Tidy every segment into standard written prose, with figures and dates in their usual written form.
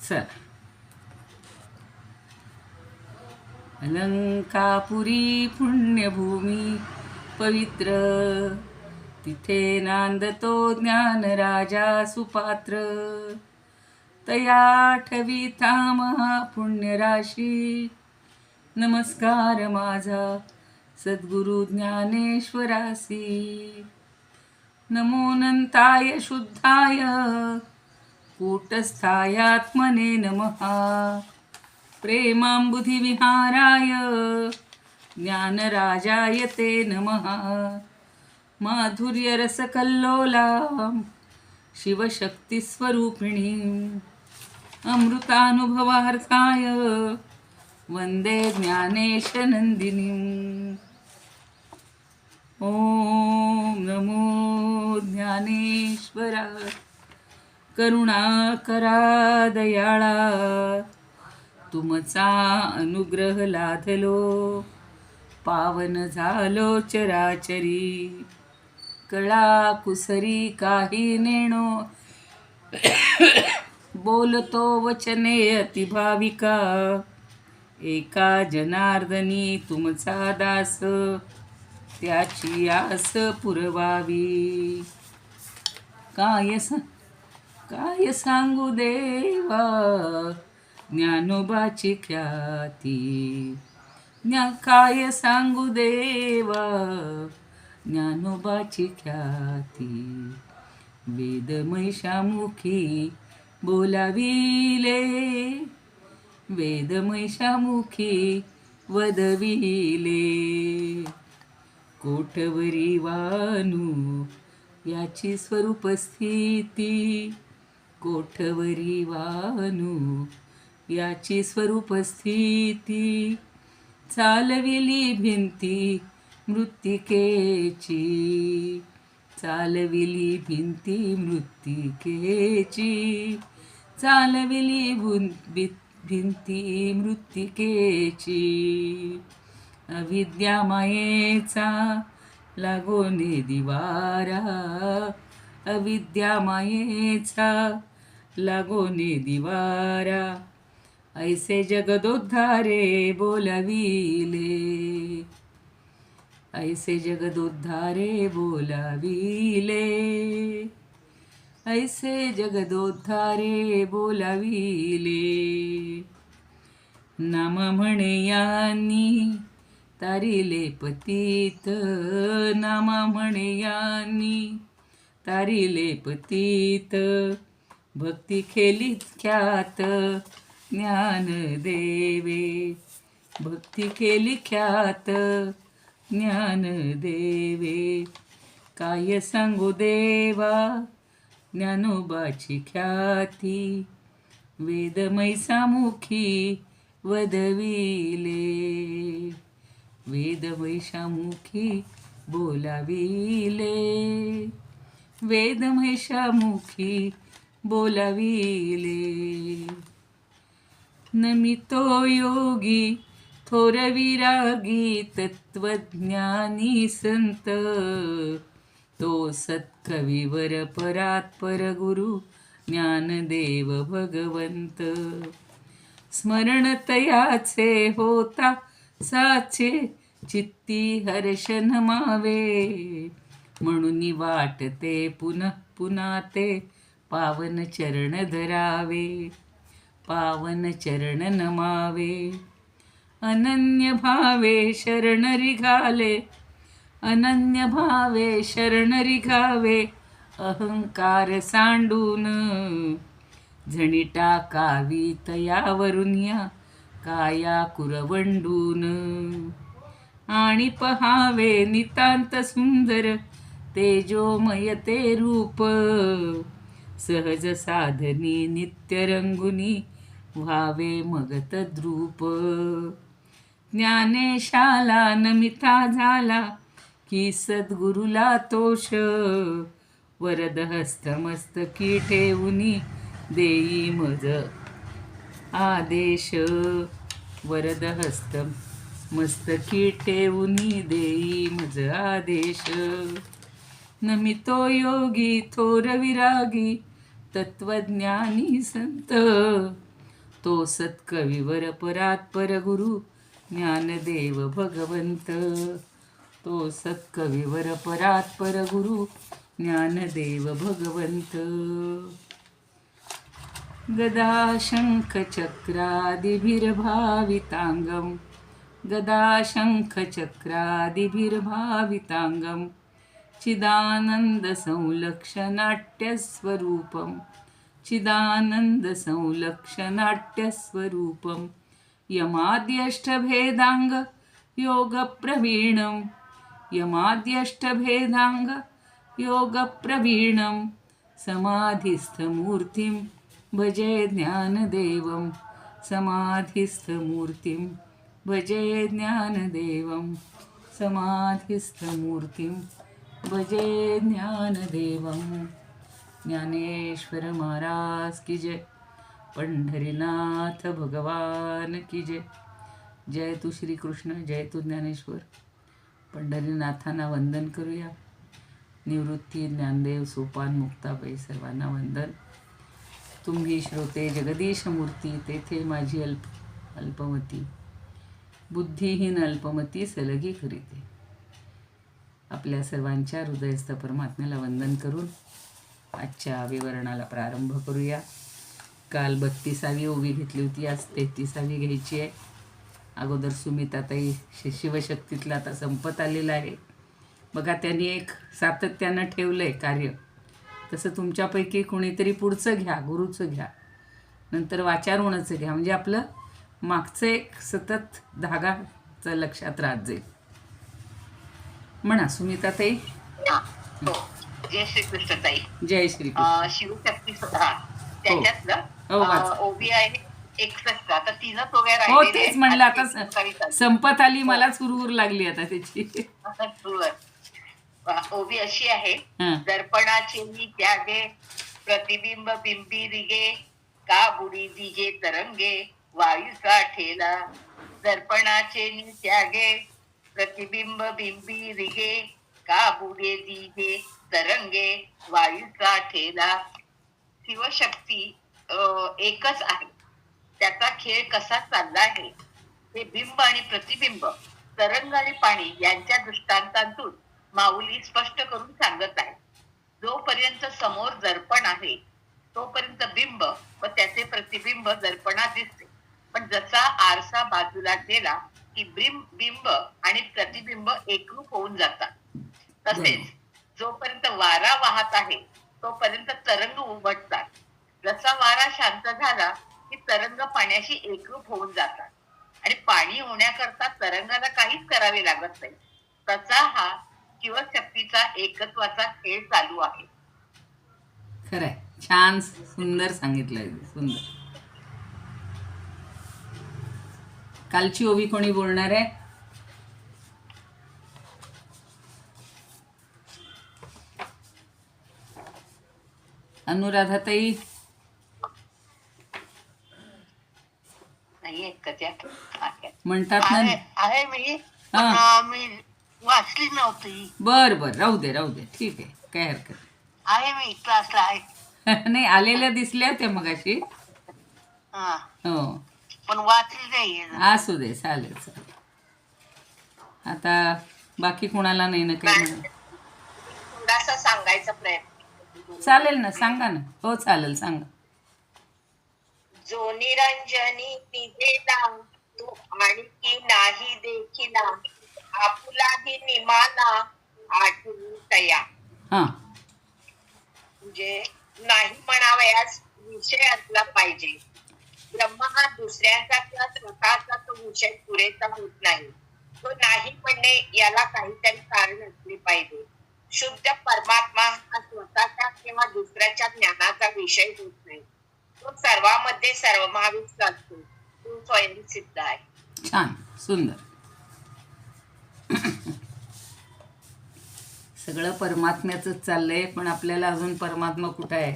चला. अलंकापुरी पुण्यभूमी पवित्र, तिथे नांदतो ज्ञान राजा सुपात्र. तया ठविता महापुण्यराशी, नमस्कार माझा सद्गुरु ज्ञानेश्वरासी. नमोऽनंताय शुद्धाय कूटस्थायात्मने नमः. प्रेमांबुधिविहाराय ज्ञानराजाय ते नमः. माधुर्यरसकल्लोलां शिवशक्तिस्वरूपिणीम् अमृतानुभवार्थाय वन्दे ज्ञानेशनन्दिनीम्. ॐ नमो ज्ञानेश्वरा, करुणाकरा दयाळा. तुमचा अनुग्रह लाधलो, पावन झालो चराचरी. कळा कुसरी काही नेणो, बोलतो वचने अतिभाविका. एका जनार्दनी तुमचा दास, त्याची आस पुरवावी. काय सांगू देवा ज्ञानोबाची ख्याती. काय सांगू देवा ज्ञानोबाची ख्याती. वेद महिषामुखी बोलाविले, वेद महिषामुखी वदविले. कोठवरी वानू याची स्वरूप स्थिती, कोठवरी वानू याची स्वरूप स्थिती. चालविली भिंती मृत्तिकेची, चालविली भिंती मृत्तिकेची. चालविली भिंती मृत्तिकेची. अविद्या मायेचा लागोने दिवारा, अविद्या मायेचा लागोने दिवारा. ऐसे जगदोद्धारे बोलाविले, ऐसे जगदोद्धारे बोलाविले. ऐसे जगदोद्धारे बोलाविले. नाम म्हणे यांनी तारिले पतित, नाम म्हणे यांनी तारिले पतित. भक्ती खेली ख्यात ज्ञान देवे, भक्ती केली ख्यात ज्ञान देवे. काय सांगू देवा ज्ञानोबाची ख्याती. वेद महिषामुखी वदविले, वेद महिषामुखी बोलाविले. वेद महिषामुखी बोलाविले. नमितो योगी थोर विरागी तत्वज्ञानी संत. तो सत्कविवर परात्पर गुरु ज्ञानदेव भगवंत. स्मरण तयाचे होता साचे, चित्ती हर्ष नमावे. म्हणून वाटते पुनः पुन्हा ते पावन चरण धरावे, पावन चरण नमावे. अनन्य भावे शरण रिघाले, अनन्य भावे शरण रिघावे. अहंकार सांडून झणी टाकावी तयावरून या काया कुरवंडून. आणि पहावे नितांत सुंदर तेजोमय ते रूप. सहज साधनी नित्य रंगुनी व्हावे मग तद्रूप. ज्ञानेशाला नमिता झाला की सद्गुरुला तोष. वरद हस्तमस्तकी ठेवुनी देई मज आदेश. वरद हस्त मस्तकी ठेवुनी देई मज आदेश. नमितो योगी थोर विरागी तत्वज्ञानी संत. तो सत्कविवर परात्पर गुरु ज्ञानदेव भगवंत. तो सत्कविवर परात्पर गुरु ज्ञानदेव भगवंत. गदा शंख चक्रादिभिर्भावितांगम गदा शंख चक्रादिभिर्भावितांगम चिदानंद संलक्ष्य नाट्यस्वरूपम चिदानंद संलक्ष्य नाट्यस्वरूपम यमाद्यष्टभेदांग योगप्रवीणं यमाद्यष्टभेदांग योगप्रवीणं समाधिस्थमूर्तिं भजे ज्ञानदेवं समाधिस्थमूर्तिं भजे ज्ञानदेवं समाधिस्थमूर्तिं भजे ज्ञानदेवं. ज्ञानेश्वर महाराज की जय. पंढरीनाथ भगवान की जय. जय तू श्रीकृष्ण, जय तू ज्ञानेश्वर. पंढरीनाथांना वंदन करूया. निवृत्ती, ज्ञानदेव, सोपान, मुक्ताबाई सर्वांना वंदन. तुम्ही श्रोते जगदीश मूर्ती, तेथे माझी अल्पमती बुद्धिहीन अल्पमती सलगी करीते. आपल्या सर्वांच्या हृदयस्थ परमात्म्याला वंदन करून आजच्या विवरणाला प्रारंभ करूया. काल 32वी ओवी घेतली होती, आज 33वी घ्यायची आहे. अगोदर सुमिताताई शिवशक्तीतला आता संपत आलेला आहे. बघा, त्यांनी एक सातत्यानं ठेवलं आहे कार्य. तसं तुमच्यापैकी कोणीतरी पुढचं घ्या, गुरुचं घ्या, नंतर वाचारोहणाचं घ्या, म्हणजे आपलं मागचं एक सतत धागाचं लक्षात राहत जाईल. म्हणा सुमिताताई. जय श्रीकृष्ण ताई. जय श्रीकृष्ण. शिवशक्ती त्याच्यातलं ओबी आहे 61. आता 3च ओव्या हो, राहिलेल्या तेच म्हणलं. आता संपत आली, मला सुरूर लागली आता त्याची. ओबी अशी आहे. दर्पणाचे मी त्यागे प्रतिबिंब बिंबी रिगे का बुडी दिजे तरंगे वायूचा ठेला. दर्पणाचे मी त्यागे प्रतिबिंब बिंबी रिगे का बुडे दिजे तरंगे वायूचा ठेला. शिवशक्ती एकच आहे. त्याचा खेळ कसा चालला आहे हे बिंब आणि प्रतिबिंब, तरंग आणि पाणी यांच्या दृष्टांतातून माऊली स्पष्ट करून सांगत आहे. जोपर्यंत समोर दर्पण आहे तोपर्यंत बिंब व त्याचे प्रतिबिंब दर्पणात दिसते. पण जसा आरसा बाजूला गेला की बिंब आणि प्रतिबिंब एकरूप होऊन जातात. तसेच जोपर्यंत वारा वाहत आहे तोपर्यंत तरंग उमटतात. जसा वारा शांत झाला की तरंग पाण्याशी एकरूप होऊन जातात आणि पाणी होण्याकरता तरंगाला काहीच करावे लागत नाही. तसा हा शिवशक्तीचा एकत्वाचा खेळ चालू आहे. खरंय. छान, सुंदर सांगितलं. सुंदर. कालची ओवी कोणी बोलणार आहे? अनुराधाताई. म्हणतात ना. आहे मी वाचली नव्हती. बर बर, राहू दे राहू दे, ठीक आहे, काय हरकत आहे. मी क्लासला आहे. नाही, आलेल्या दिसल्या होत्या मगाशी. हो, पण वाचली नाही. असू दे, चालेल चालेल. आता बाकी कोणाला नाही ना काही म्हणा. थोडासा सांगायचा प्रयत्न. चालेल ना, सांगा ना. हो चालेल, सांगा. जो निरंजनी निजेला तो आणि की नाही देखिला आपुलाही निमाना आठवून तया. म्हणजे नाही म्हणावयास विषय असला पाहिजे. ब्रह्म हा दुसऱ्याचा किंवा स्वतःचा तो विषय पुरेसा होत नाही. तो नाही म्हणणे याला काहीतरी कारण असले पाहिजे. शुद्ध परमात्मा हा स्वतःचा किंवा दुसऱ्याच्या ज्ञानाचा विषय होत नाही. तो सर्वांमध्ये सर्वमाविष्ट असतो. तो स्वयंसिद्ध आहे. छान, सुंदर. सगळं परमात्म्याचंच चाललंय, पण आपल्याला अजून परमात्मा कुठं आहे,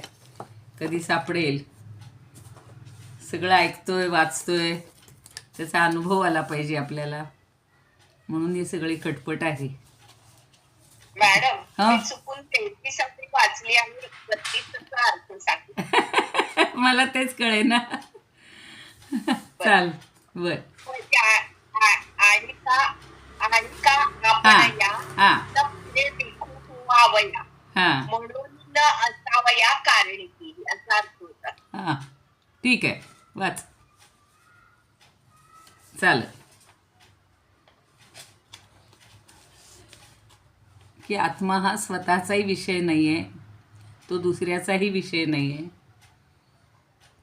कधी सापडेल? सगळं ऐकतोय, वाचतोय, त्याचा अनुभव आला पाहिजे आपल्याला, म्हणून ही सगळी खटपट आहे. मॅडम, चुकून 33 वाचली आणि 32 अर्थ सांगितला. मला तेच कळे ना. चाल बर. आणि का हा आपण या हा न पुढे देखू व्हावया हा म्हणून न असावया कारणी की असा अर्थ होता. हा ठीक आहे, वाच. चालेल. की आत्मा हा स्वतःचाही विषय नाही आहे, तो दुसऱ्याचाही विषय नाही आहे.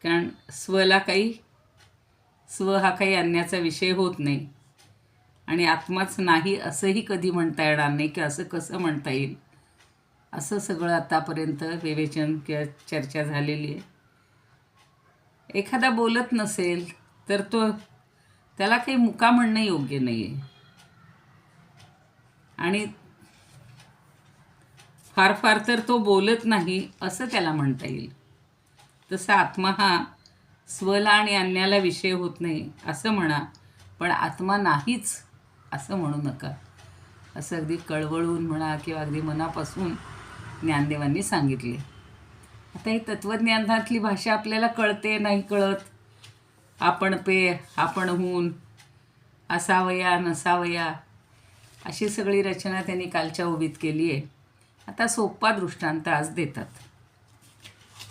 कारण स्व हा काही अन्याचा विषय होत नाही. आणि आत्माच नाही असंही कधी म्हणता येणार नाही, की असं कसं म्हणता येईल. असं सगळं आतापर्यंत विवेचन किंवा चर्चा झालेली आहे. एखादा बोलत नसेल तर त्याला काही मुका म्हणणं योग्य नाही आहे. आणि फार फार तर तो बोलत नाही असं त्याला म्हणता येईल. तसा आत्मा हा स्वला आणि अन्याला विषय होत नाही असं म्हणा, पण आत्मा नाहीच असं म्हणू नका. असं अगदी कळवळून म्हणा किंवा अगदी मनापासून ज्ञानदेवांनी सांगितले. आता ही तत्त्वज्ञानातली भाषा आपल्याला कळते नाही कळत, आपण आपणहून, असावया नसावया, अशी सगळी रचना त्यांनी कालच्या ओवीत केली आहे. आता सोपा दृष्टांत आज देतात,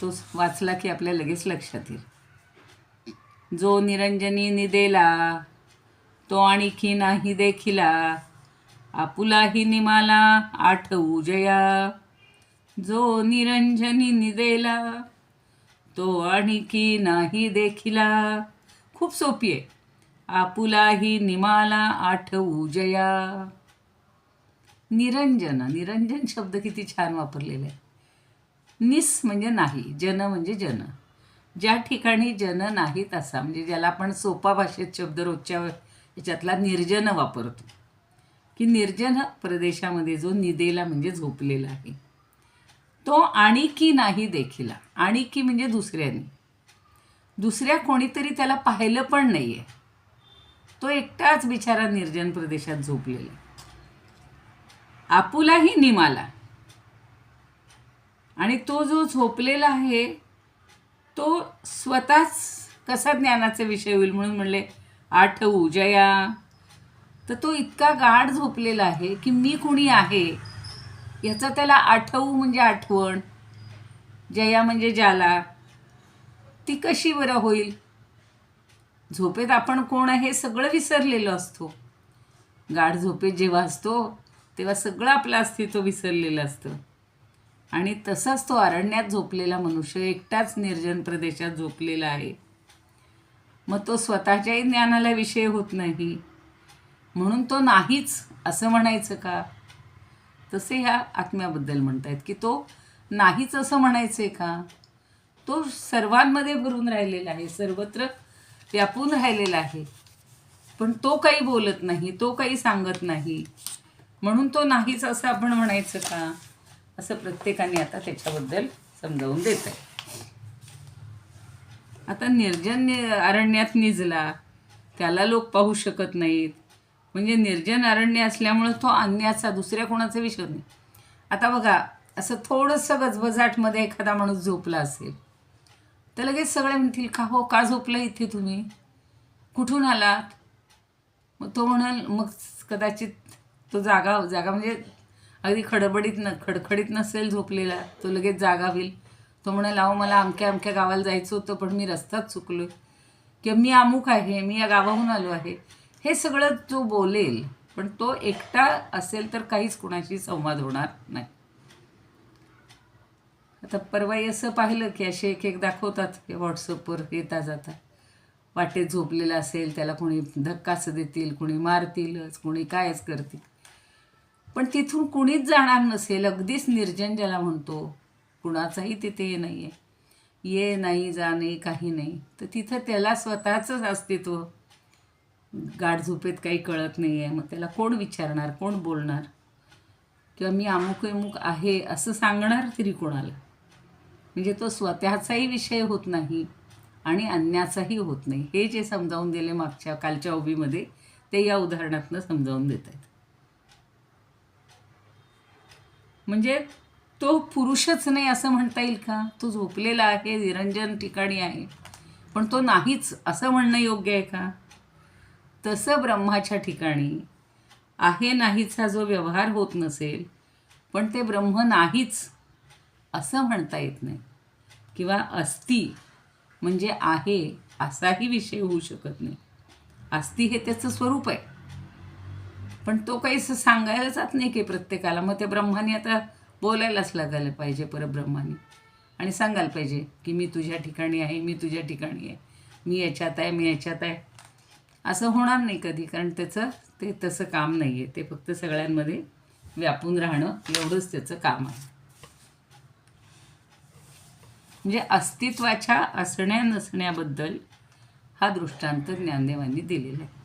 तो वाचला की आपल्या लगेच लक्षात येईल. जो निरंजनी निदेला तो आणखी नाही देखिला, आपुलाही निमाला आठवू जया. जो निरंजनी निदेला तो आणखी नाही देखिला. खूप सोपी आहे. आपुलाही निमाला आठवू जया. निरंजन शब्द किती छान वापरलेला आहे. निस म्हणजे नाही, जन म्हणजे जन. ज्या ठिकाणी जन नाहीत असा, म्हणजे ज्याला आपण सोपा भाषेत शब्द रोजच्या याच्यातला निर्जन वापरतो, की निर्जन प्रदेशामध्ये जो निदेला म्हणजे झोपलेला आहे, तो आणखी नाही देखिला. आणखी म्हणजे दुसऱ्या कोणीतरी त्याला पाहिलं पण नाही आहे, तो एकटाच बिचारा निर्जन प्रदेशात झोपलेला. आपुलाही निमाला, आणि तो जो झोपलेला आहे तो स्वतःच कसा ज्ञानाचा विषय होईल म्हणून म्हणले आठवू जया. तर तो इतका गाढ झोपलेला आहे की मी कुणी आहे याचा त्याला आठवू म्हणजे आठवण, जया म्हणजे ज्याला, ती कशी बरं होईल. झोपेत आपण कोण आहे सगळं विसरलेलो असतो. गाढ झोपेत जेव्हा असतो तेव्हा सगळं आपलं अस्तित्व विसरलेलं असतं. आणि तसाच तो अरण्यात झोपलेला मनुष्य एकटाच निर्जन प्रदेशात झोपलेला आहे. मग तो स्वतःच्याही ज्ञानाला विषय होत नाही म्हणून तो नाहीच असं म्हणायचं का. तसे ह्या आत्म्याबद्दल म्हणतायत की तो नाहीच असं म्हणायचं का. तो सर्वांमध्ये भरून राहिलेला आहे, सर्वत्र व्यापून राहिलेला आहे, पण तो काही बोलत नाही, तो काही सांगत नाही, म्हणून तो नाहीच असं आपण म्हणायचं का. असं प्रत्येकाने आता त्याच्याबद्दल समजावून देत आहे. आता निर्जन अरण्यात निजला, त्याला लोक पाहू शकत नाहीत, म्हणजे निर्जन अरण्य असल्यामुळं तो अन्याचा दुसऱ्या कोणाचा विषय नाही. आता बघा, असं थोडंसं गजबजाटमध्ये एखादा माणूस झोपला असेल तर लगेच सगळे म्हणतील का हो, का झोपला इथे तुम्ही, कुठून आलात. मग तो म्हणाल, मग कदाचित तो जागा म्हणजे अगदी खडखडीत नसेल झोपलेला, तो लगेच जागा होईल. तो म्हणाल, अहो मला अमक्या गावाला जायचं होतं पण मी रस्ताच चुकलो, किंवा मी अमुक आहे, मी या गावाहून आलो आहे, हे सगळं जो बोलेल. पण तो एकटा असेल तर काहीच कुणाशी संवाद होणार नाही. आता परवाही असं पाहिलं की असे एक दाखवतात व्हॉट्सअपवर येता जाता, वाटेत झोपलेला असेल त्याला कोणी धक्काच देतील, कोणी मारतीलच, कोणी कायच करतील, पण तिथून कुणीच जाणार नसेल, अगदीच निर्जन ज्याला म्हणतो, कुणाचाही तिथे हे नाही आहे, ये नाही जाणे काही नाही, तर तिथं त्याला स्वतःचंच अस्तित्व गाढ झोपेत काही कळत नाही आहे. मग त्याला कोण विचारणार, कोण बोलणार, किंवा मी अमुक आहे असं सांगणार तरी कोणाला. म्हणजे तो स्वतःचाही विषय होत नाही आणि अन्याचाही होत नाही. हे जे समजावून दिले कालच्या ओबीमध्ये, ते या उदाहरणातनं समजावून देत आहेत. म्हणजे तो पुरुषच नाही असं म्हणता येईल का. तो झोपलेला आहे, निरंजन ठिकाणी आहे, पण तो नाहीच असं म्हणणं योग्य आहे का? तसं ब्रह्माच्या ठिकाणी आहे नाहीचा जो व्यवहार होत नसेल, पण ते ब्रह्म नाहीच असं म्हणता येत नाही. किंवा अस्ति म्हणजे आहे असाही विषय होऊ शकत नाही. अस्ति हे त्याचं स्वरूप आहे, पण तो काही सांगायला जात नाही की प्रत्येकाला. मग त्या ब्रह्माने आता बोलायलाच लागायला पाहिजे, परब्रह्माने, आणि सांगायला पाहिजे की मी तुझ्या ठिकाणी आहे, मी तुझ्या ठिकाणी आहे, मी याच्यात आहे, मी याच्यात आहे. असं होणार नाही कधी, कारण त्याचं ते तसं काम नाही आहे. ते फक्त सगळ्यांमध्ये व्यापून राहणं एवढंच त्याचं काम आहे. म्हणजे अस्तित्वाच्या असण्या नसण्याबद्दल हा दृष्टांत ज्ञानदेवांनी दिलेला आहे.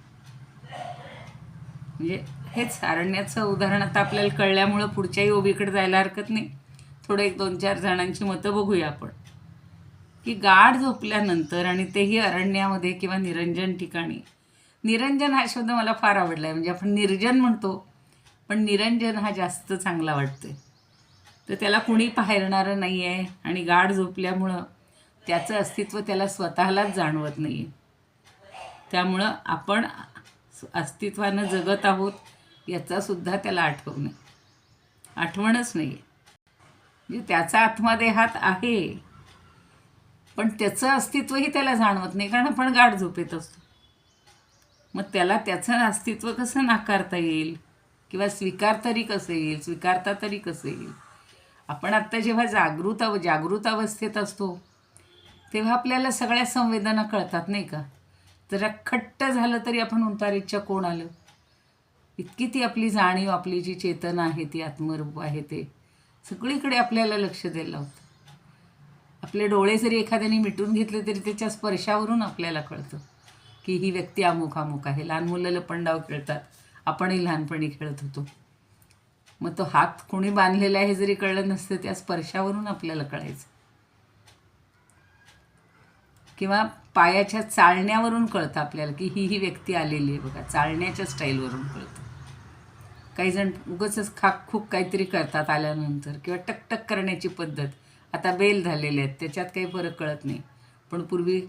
म्हणजे हेच अरण्याचं उदाहरण आता आपल्याला कळल्यामुळं पुढच्याही ओबीकडे जायला हरकत नाही. थोडं 1-2-4 जणांची मतं बघूया आपण, की गाढ झोपल्यानंतर, आणि तेही अरण्यामध्ये किंवा निरंजन ठिकाणी. निरंजन हा शब्द मला फार आवडला आहे. म्हणजे आपण निर्जन म्हणतो, पण निरंजन हा जास्त चांगला वाटतोय. तर त्याला कुणी पाहणारं नाही आहे, आणि गाढ झोपल्यामुळं त्याचं अस्तित्व त्याला स्वतःलाच जाणवत नाही आहे. त्यामुळं आपण अस्तित्वानं जगत आहोत याचासुद्धा त्याला आठवणच नाही आहे. म्हणजे त्याचा आत्मदेहात आहे, पण त्याचं अस्तित्वही त्याला जाणवत नाही, कारण आपण गाढ झोपेत असतो. मग त्याला त्याचं अस्तित्व कसं नाकारता येईल, किंवा स्वीकारता तरी कसं येईल? आपण आत्ता जेव्हा जागृत अवस्थेत असतो तेव्हा आपल्याला सगळ्या संवेदना कळतात, नाही का? जरा खट्ट झालं तरी आपण उंतारीच्या कोण आलं, इतकी ती आपली जाणीव, आपली जी चेतना आहे, ती आत्मरूप आहे, ते सगळीकडे आपल्याला लक्ष द्यायला होतं. आपले डोळे जरी एखाद्याने मिटून घेतले तरी त्याच्या स्पर्शावरून आपल्याला कळतं की ही व्यक्ती अमुक आहे. लहान मुलं लपंडाव खेळतात, आपणही लहानपणी खेळत होतो. मग तो हात कोणी बांधलेला आहे जरी कळलं नसतं, त्या स्पर्शावरून आपल्याला कळायचं. किंवा पायाच्या चालण्यावरून कळतं आपल्याला की ही व्यक्ती आलेली आहे बघा, चालण्याच्या स्टाईलवरून कळतं. काही जण उगाचच खाक काहीतरी करतात आल्यानंतर, किंवा टकटक करण्याची पद्धत आता बेल झालेले आहेत, त्याच्यात काही फरक कळत नाही. पण पूर्वी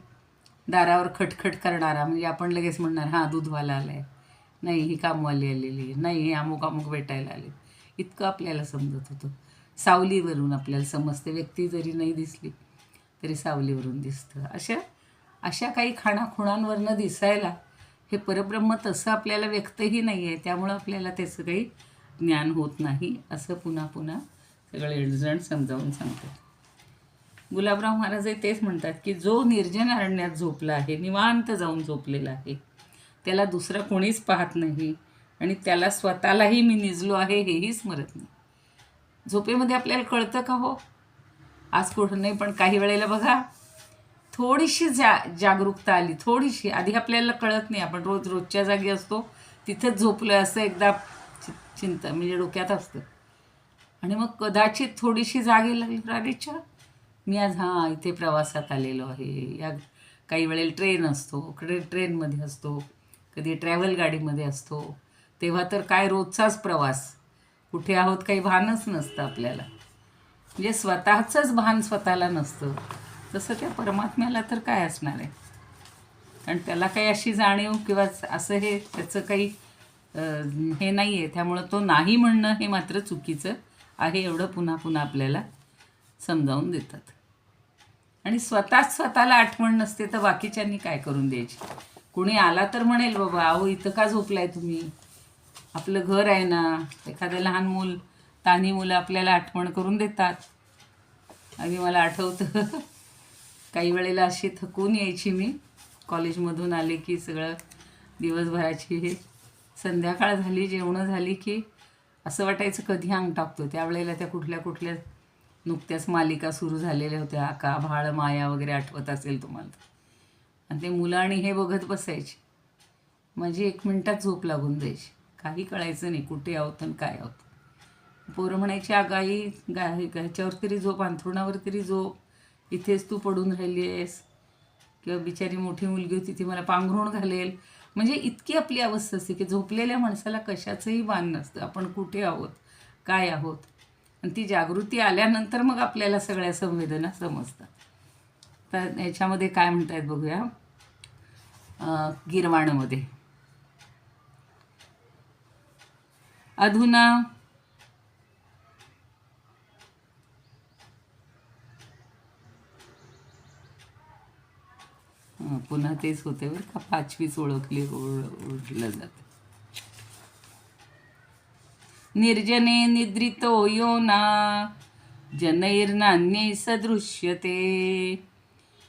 दारावर खटखट करणारा म्हणजे आपण लगेच म्हणणार हां दूधवाला आला आहे, नाही ही कामवाली आलेली आहे, नाही हे अमुक भेटायला आले, इतकं आपल्याला समजत होतं. सावलीवरून आपल्याला समजते, व्यक्ती जरी नाही दिसली तरी सावलीवरून दिसतं. अशा काही खाणाखुणांवरनं दिसायला हे परब्रह्म तसं आपल्याला व्यक्तही नाही आहे, त्यामुळं आपल्याला त्याचं काही ज्ञान होत नाही, असं पुन्हा पुन्हा सगळेजण समजावून सांगतात. गुलाबराव महाराज तेच म्हणतात की जो निर्जन अरण्यात झोपला आहे, निवांत जाऊन झोपलेला आहे, त्याला दुसरं कोणीच पाहत नाही, आणि त्याला स्वतःलाही मी निजलो आहे हेही स्मरत नाही. झोपेमध्ये आपल्याला कळतं का हो? आज कुठं नाही, पण काही वेळेला बघा थोडीशी जागरूकता आली, थोडीशी. आधी आपल्याला कळत नाही, आपण रोजच्या जागी असतो, तिथंच झोपलं असं एकदा चिंता म्हणजे डोक्यात असतं, आणि मग कदाचित थोडीशी जागी लागली, राणीच्या मी आज इथे प्रवासात आलेलो आहे. या काही वेळेला ट्रेन असतो, ट्रेनमध्ये असतो, कधी ट्रॅव्हल गाडीमध्ये असतो, तेव्हा तर काय रोजचाच प्रवास, कुठे आहोत काही भानच नसतं आपल्याला. म्हणजे स्वतःचंच भान स्वतःला नसतं, तसं त्या परमात्म्याला तर काय असणार आहे? कारण त्याला काही अशी जाणीव किंवा असं हे त्याचं काही हे नाही आहे. त्यामुळं तो नाही म्हणणं हे मात्र चुकीचं आहे, एवढं पुन्हा पुन्हा आपल्याला समजावून देतात. आणि स्वतःला आठवण नसते तर बाकीच्यांनी काय करून द्यायची? कुणी आला तर म्हणेल बाबा अहो इथं का झोपलाय तुम्ही, आपलं घर आहे ना. एखादं लहान तान्ही मुलं आपल्याला आठवण करून देतात. आणि मला आठवतं काही वेळेला अशी थकून यायची मी कॉलेजमधून आले की, सगळं दिवसभराची हे संध्याकाळ झाली, जेवणं झाली की असं वाटायचं कधी अंग टाकतो. त्यावेळेला त्या कुठल्या नुकत्याच मालिका सुरू झालेल्या होत्या, आका भाळ माया वगैरे, आठवत असेल तुम्हाला. आणि ते मुलं आणि हे बघत बसायचे, माझी 1 मिनिटात झोप लागून जायची, काही कळायचं नाही कुठे आहोत आणि काय आहोत. पोरं म्हणायची आगाई ह्याच्यावर तरी झोप, अंथरुणावर तरी झोप, इथेच तू पडून राहिली आहेस. किंवा बिचारी मोठी मुलगी होती ती मला पांघरूण घालेल. म्हणजे इतकी आपली अवस्था असते की झोपलेल्या माणसाला कशाचंही भान नसतं, आपण कुठे आहोत, काय आहोत. आणि ती जागृती आल्यानंतर मग आपल्याला सगळ्या संवेदना समजतात. तर ह्याच्यामध्ये काय म्हणतायत बघूया. गीर्वाणमध्ये अधुना पुन्हा तेच होते बरं का, 5वीच ओळखलं जातं. निर्जने निद्रितो योना जनैर्नान्यै सदृश्यते.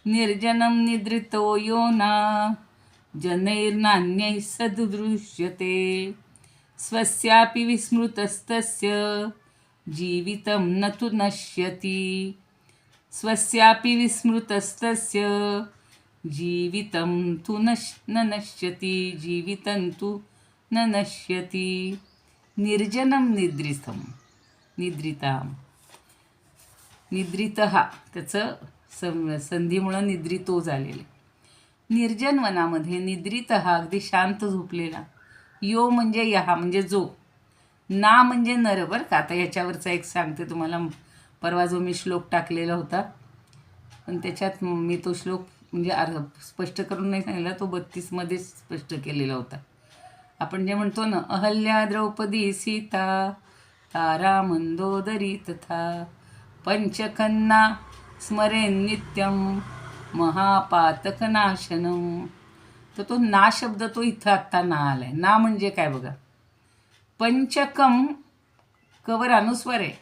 निर्जनं निद्रितो योना जनैर्नान्यै सदृश्यते. स्वस्यापि विस्मृतस्तस्य जीवितं न तु नश्यति. स्वस्यापि विस्मृतस्तस्य जीवितं तु न नश्यति. जीवितं तु न नश्यति. निर्जनं निद्रितं निद्रितां. निद्रितः त्याचं संधीमुळं निद्रितो झालेले. निर्जन वनामध्ये निद्रितः अगदी शांत झोपलेला. यो म्हणजे यहा म्हणजे जो. ना म्हणजे नर बरं का. आता याच्यावरचा एक सांगते तुम्हाला. परवा जो मी श्लोक टाकलेला होता पण त्याच्यात मी तो श्लोक म्हणजे स्पष्ट करून नाही सांगितला, तो 32मध्ये स्पष्ट केलेला होता. आपण जे म्हणतो ना, अहल्या द्रौपदी सीता तारा मंदोदरी तथा पंचकन्ना स्मरेन नित्यम महापातकनाशनम. तर तो ना शब्द तो इथं आत्ता ना आलाय. ना म्हणजे काय बघा. पंचकम कवर अनुस्वर आहे.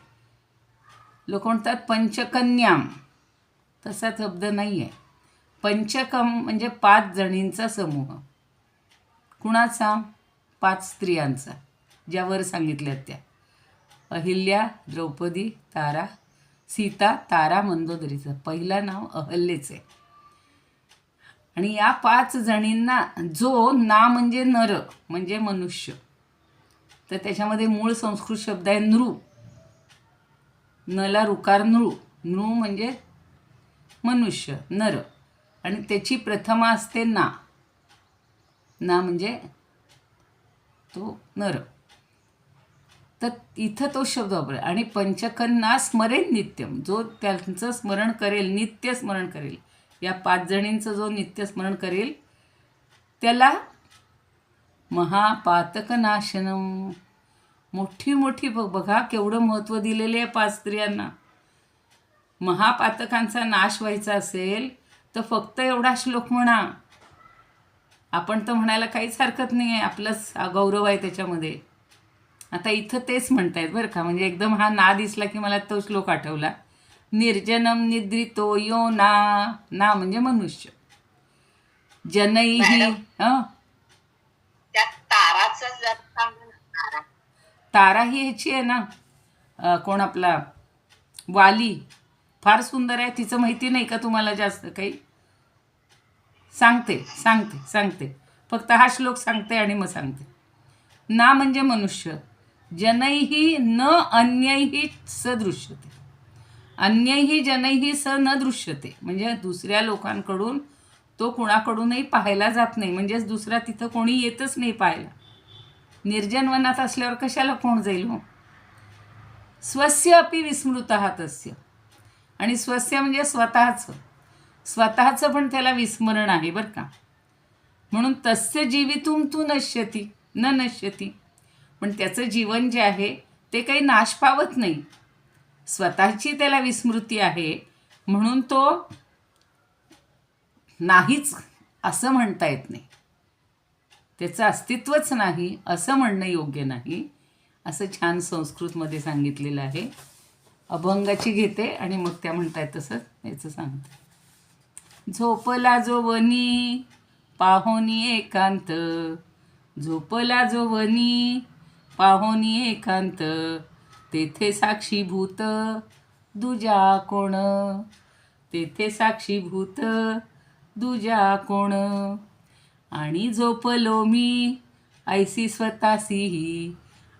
लोक म्हणतात पंचकन्याम, तसा शब्द नाही आहे. पंचकम म्हणजे 5 जणींचा समूह. कुणाचा? 5 स्त्रियांचा, ज्यावर सांगितल्यात त्या. अहिल्या, द्रौपदी, तारा, सीता, तारा, मंदोदरीचं पहिलं नाव अहल्येच आहे. आणि या 5 जणींना जो ना म्हणजे नर म्हणजे मनुष्य, तर त्याच्यामध्ये मूळ संस्कृत शब्द आहे नृ. नला ऋकार नृ. नृ म्हणजे मनुष्य, नर. आणि त्याची प्रथमा असते ना. ना म्हणजे तो नर. तर इथं तो शब्द वापरेल. आणि पंचकन्ना स्मरेन नित्यम, जो त्यांचं स्मरण करेल, नित्य स्मरण करेल, या 5 जणींचं जो नित्य स्मरण करेल त्याला महापातकनाशनम. मोठी मोठी बघा केवढं महत्त्व दिलेले आहे 5 स्त्रियांना. महापातकांचा नाश व्हायचा असेल तर फक्त एवढा श्लोक म्हणा. आपण तर म्हणायला काहीच हरकत नाही आहे, आपलाच गौरव आहे त्याच्यामध्ये. आता इथं तेच म्हणतायत बरं का. म्हणजे एकदम हा ना दिसला की मला तो श्लोक आठवला. निर्जनम निद्रितो यो ना. ना म्हणजे मनुष्य. जनैही तारा ही ह्याची आहे ना, कोण आपला वाली, फार सुंदर आहे. तिचं माहिती नाही का तुम्हाला जास्त काही? सांगते फक्त हा श्लोक सांगते आणि मग सांगते. ना म्हणजे मनुष्य. जनैही न अन्यैही सदृश्यते. अन्यैही जनैही स न दृश्यते म्हणजे दुसऱ्या लोकांकडून तो कुणाकडूनही पाहायला जात नाही. म्हणजेच दुसरा तिथं कोणी येतच नाही पाहायला. निर्जन वनात असल्यावर कशाला कोण जाईल हो. स्वस्य अपि विस्मृतः तस्य. आणि स्वस्य म्हणजे स्वतःचं पण त्याला विस्मरण आहे बरं का. म्हणून तस्य जीवितुम तू नश्यती न नश्यती. पण त्याचं जीवन जे आहे ते काही नाश पावत नाही. स्वतःची त्याला विस्मृती आहे म्हणून तो नाहीच असं म्हणता येत नाही. त्याचं अस्तित्वच नाही असं म्हणणं योग्य नाही. असं छान संस्कृतमध्ये सांगितलेलं आहे. अभंगाची घेते आणि मग त्या म्हणतायत तसं याचं सांगते. झोपला जो वनी पाहोनी एकांत. झोपला जो वनी पाहोनी एकांत. तेथे साक्षीभूत दुजा कोण. तेथे साक्षीभूत दुजा कोण. आणि झोपलो मी ऐसी स्वतःसीही.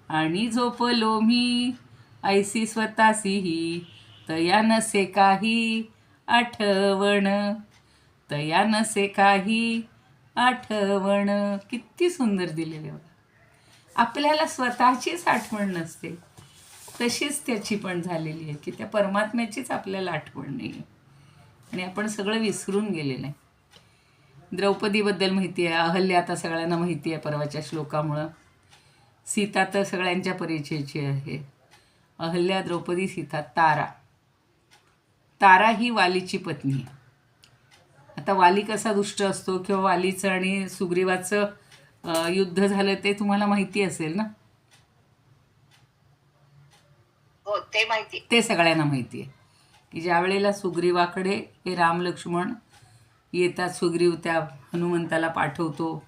आणि झोपलो मी ऐसी स्वतःसीही. तया नसे काही आठवण. तया नसे काही आठवण. किती सुंदर दिलेले बघा. आपल्याला स्वतःचीच आठवण नसते तशीच त्याची पण झालेली आहे की त्या परमात्म्याचीच आपल्याला आठवण नाही. आणि आपण सगळं विसरून गेलेलं आहे. द्रौपदीबद्दल माहिती आहे, अहल्या आता सगळ्यांना माहिती आहे परवाच्या श्लोकामुळं. सीता तर सगळ्यांच्या परिचयाची आहे. अहल्या, द्रौपदी, सीता. तारा ही वालीची पत्नी आहे. आता वाली कसा दुष्ट असतो किंवा वालीचं आणि सुग्रीवाचं युद्ध झालं ते तुम्हाला माहिती असेल ना. हो, ते माहिती. ते सगळ्यांना माहिती आहे की ज्या वेळेला सुग्रीवाकडे हे राम लक्ष्मण येतात, सुग्रीव त्या हनुमंताला पाठवतो,